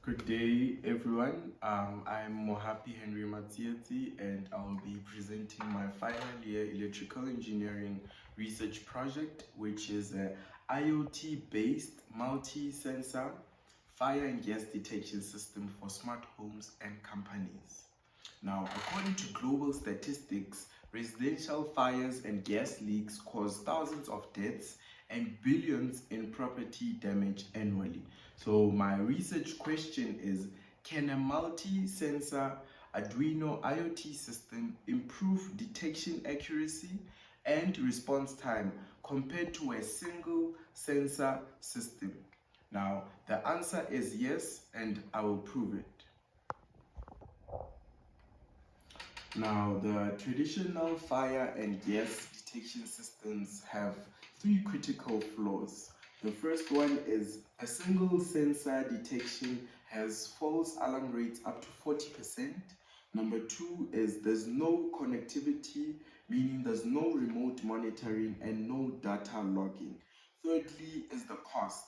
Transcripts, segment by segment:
Good day, everyone. I'm Mohapi Henry Matieti, and I'll be presenting my final year electrical engineering research project, which is a IoT-based multi-sensor fire and gas detection system for smart homes and companies. Now, according to global statistics, residential fires and gas leaks cause thousands of deaths and billions in property damage annually. So, my research question is, can a multi-sensor Arduino IoT system improve detection accuracy and response time compared to a single sensor system? Now, the answer is yes, and I will prove it. Now, the traditional fire and gas detection systems have three critical flaws. The first one is a single sensor detection has false alarm rates up to 40%. Number two is there's no connectivity, meaning there's no remote monitoring and no data logging. Thirdly is the cost.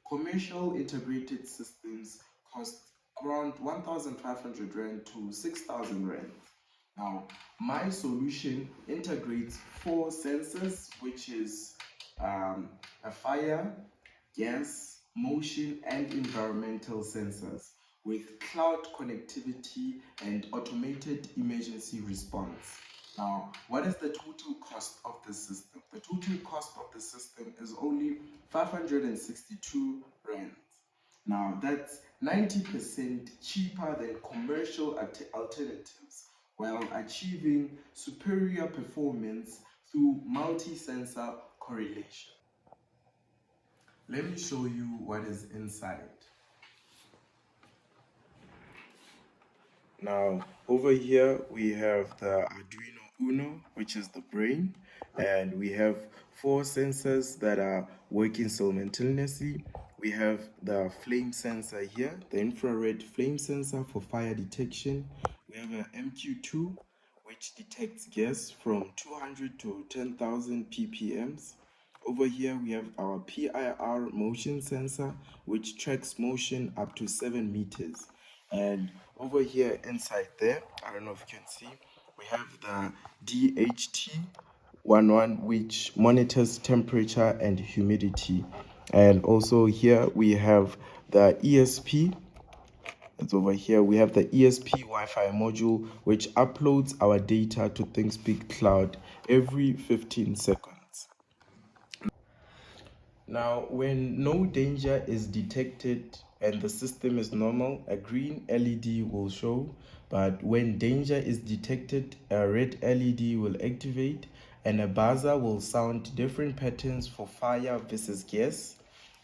Commercial integrated systems cost around 1,500 Rand to 6,000 Rand. Now, my solution integrates four sensors, which is a fire, gas, motion, and environmental sensors with cloud connectivity and automated emergency response. Now, what is the total cost of the system? The total cost of the system is only 562 Rand. Now, that's 90% cheaper than commercial alternatives while achieving superior performance through multi-sensor correlation. Let me show you what is inside. Now, over here we have the Arduino Uno, which is the brain, and we have four sensors that are working simultaneously. We have the flame sensor here, the infrared flame sensor for fire detection. We have an MQ2, which detects gas from 200 to 10,000 ppms. Over here, we have our PIR motion sensor, which tracks motion up to 7 meters. And over here inside there, I don't know if you can see, we have the DHT11, which monitors temperature and humidity. And also here we have the ESP. It's over here. We have the ESP Wi-Fi module, which uploads our data to ThinkSpeak Cloud every 15 seconds. Now, when no danger is detected and the system is normal, a green LED will show, but when danger is detected, a red LED will activate and a buzzer will sound different patterns for fire versus gas.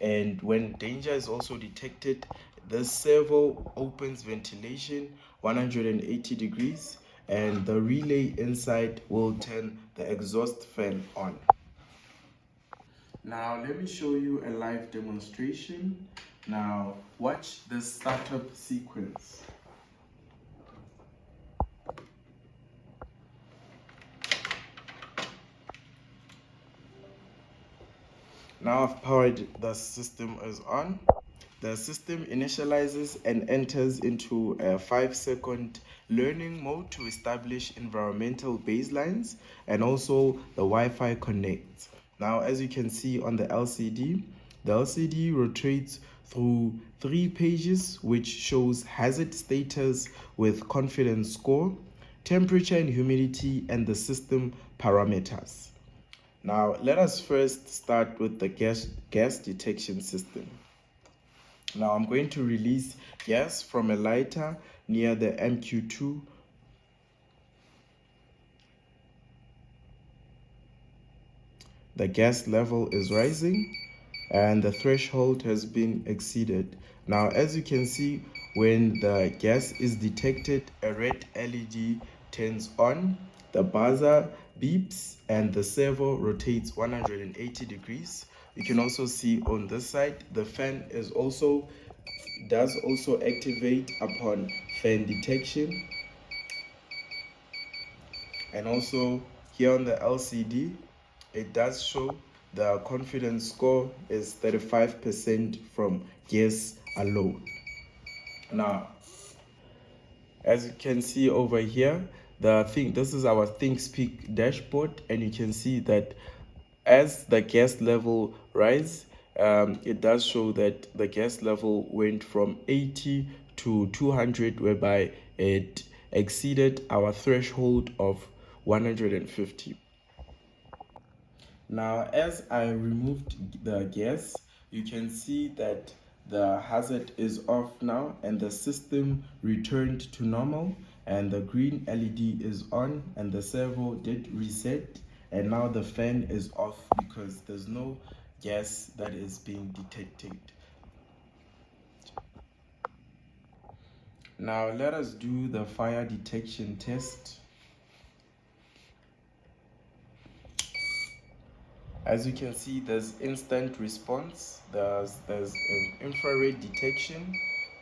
And when danger is also detected, the servo opens ventilation 180 degrees and the relay inside will turn the exhaust fan on. Now let me show you a live demonstration. Now watch the startup sequence. Now I've powered the system is on. The system initializes and enters into a 5-second learning mode to establish environmental baselines, and also the Wi-Fi connects. Now, as you can see on the LCD rotates through 3 pages, which shows hazard status with confidence score, temperature and humidity, and the system parameters. Now, let us first start with the gas detection system. Now I'm going to release gas from a lighter near the MQ2. The gas level is rising and the threshold has been exceeded. Now, as you can see, when the gas is detected, a red LED turns on, the buzzer beeps, and the servo rotates 180 degrees. You can also see on this side, the fan does also activate upon fan detection. And also here on the LCD, it does show the confidence score is 35% from gas alone. Now, as you can see over here, this is our ThinkSpeak dashboard, and you can see that as the gas level rise, it does show that the gas level went from 80 to 200, whereby it exceeded our threshold of 150. Now, as I removed the gas, you can see that the hazard is off now and the system returned to normal, and the green LED is on and the servo did reset, and now the fan is off because there's no gas that is being detected. Now let us do the fire detection test. As you can see, there's instant response, there's an infrared detection,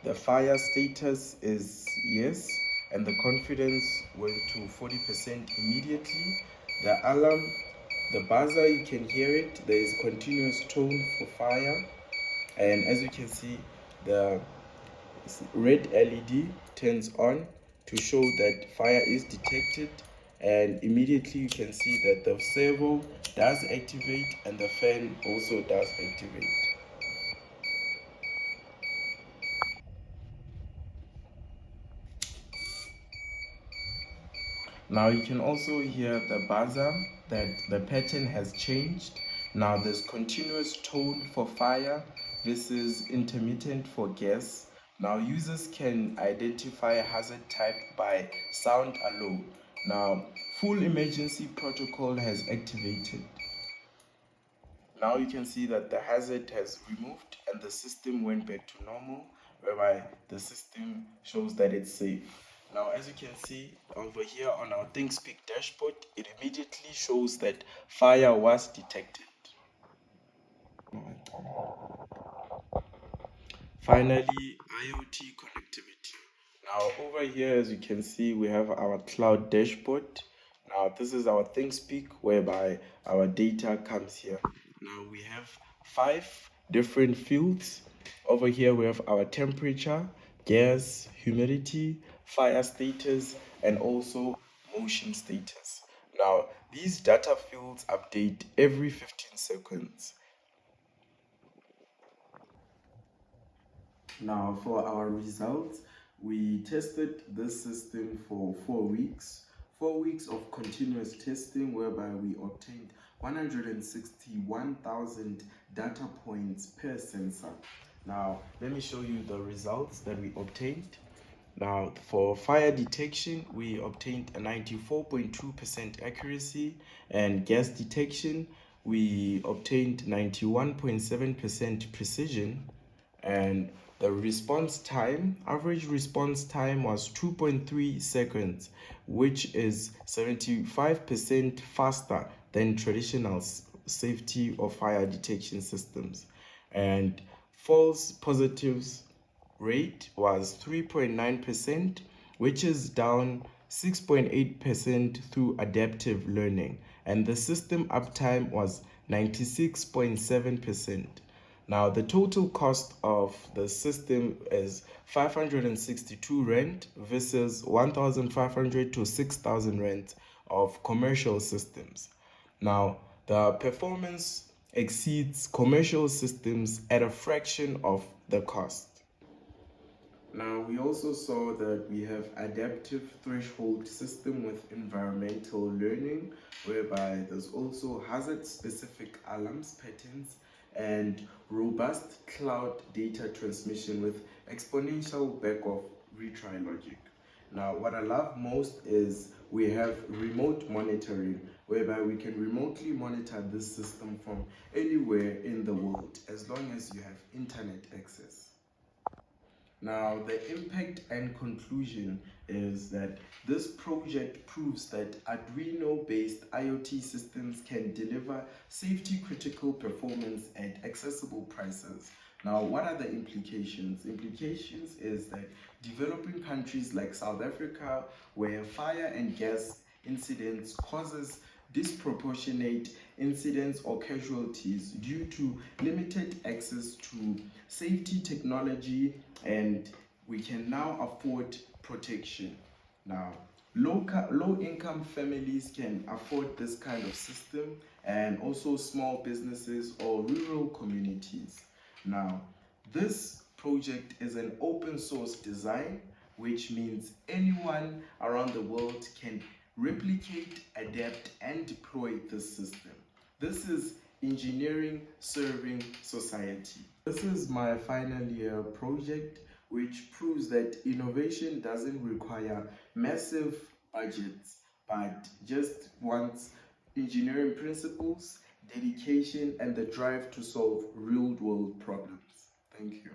the fire status is yes, and the confidence went to 40% immediately. The alarm, the buzzer, you can hear it, there is continuous tone for fire, and as you can see, the red LED turns on to show that fire is detected, and immediately you can see that the servo does activate and the fan also does activate. Now you can also hear the buzzer that the pattern has changed. Now there's continuous tone for fire. This is intermittent for gas. Now users can identify a hazard type by sound alone. Now full emergency protocol has activated. Now you can see that the hazard has removed and the system went back to normal, whereby the system shows that it's safe. Now, as you can see over here on our ThinkSpeak dashboard, it immediately shows that fire was detected. Finally, IoT connectivity. Now, over here, as you can see, we have our cloud dashboard. Now, this is our ThinkSpeak, whereby our data comes here. Now, we have 5 different fields. Over here, we have our temperature, gas, humidity, fire status, and also motion status. Now, these data fields update every 15 seconds. Now, for our results, we tested this system for 4 weeks. 4 weeks of continuous testing, whereby we obtained 161,000 data points per sensor. Now, let me show you the results that we obtained. Now, for fire detection, we obtained a 94.2% accuracy, and gas detection, we obtained 91.7% precision, and the response time, average response time was 2.3 seconds, which is 75% faster than traditional safety or fire detection systems. And false positives rate was 3.9%, which is down 6.8% through adaptive learning, and the system uptime was 96.7%. Now, the total cost of the system is 562 rand versus 1,500 to 6,000 rand of commercial systems. Now, the performance exceeds commercial systems at a fraction of the cost. Now, we also saw that we have adaptive threshold system with environmental learning, whereby there's also hazard-specific alarms patterns and robust cloud data transmission with exponential backoff retry logic. Now, what I love most is we have remote monitoring, whereby we can remotely monitor this system from anywhere in the world as long as you have internet access. Now, the impact and conclusion is that this project proves that Arduino-based IoT systems can deliver safety-critical performance at accessible prices. Now, what are the implications? Implications is that developing countries like South Africa, where fire and gas incidents causes disproportionate incidents or casualties due to limited access to safety technology, and we can now afford protection. Now, low-income families can afford this kind of system, and also small businesses or rural communities. Now, this project is an open source design, which means anyone around the world can replicate, adapt, and deploy this system. This is engineering serving society. This is my final year project, which proves that innovation doesn't require massive budgets, but just wants engineering principles, dedication, and the drive to solve real world problems. Thank you.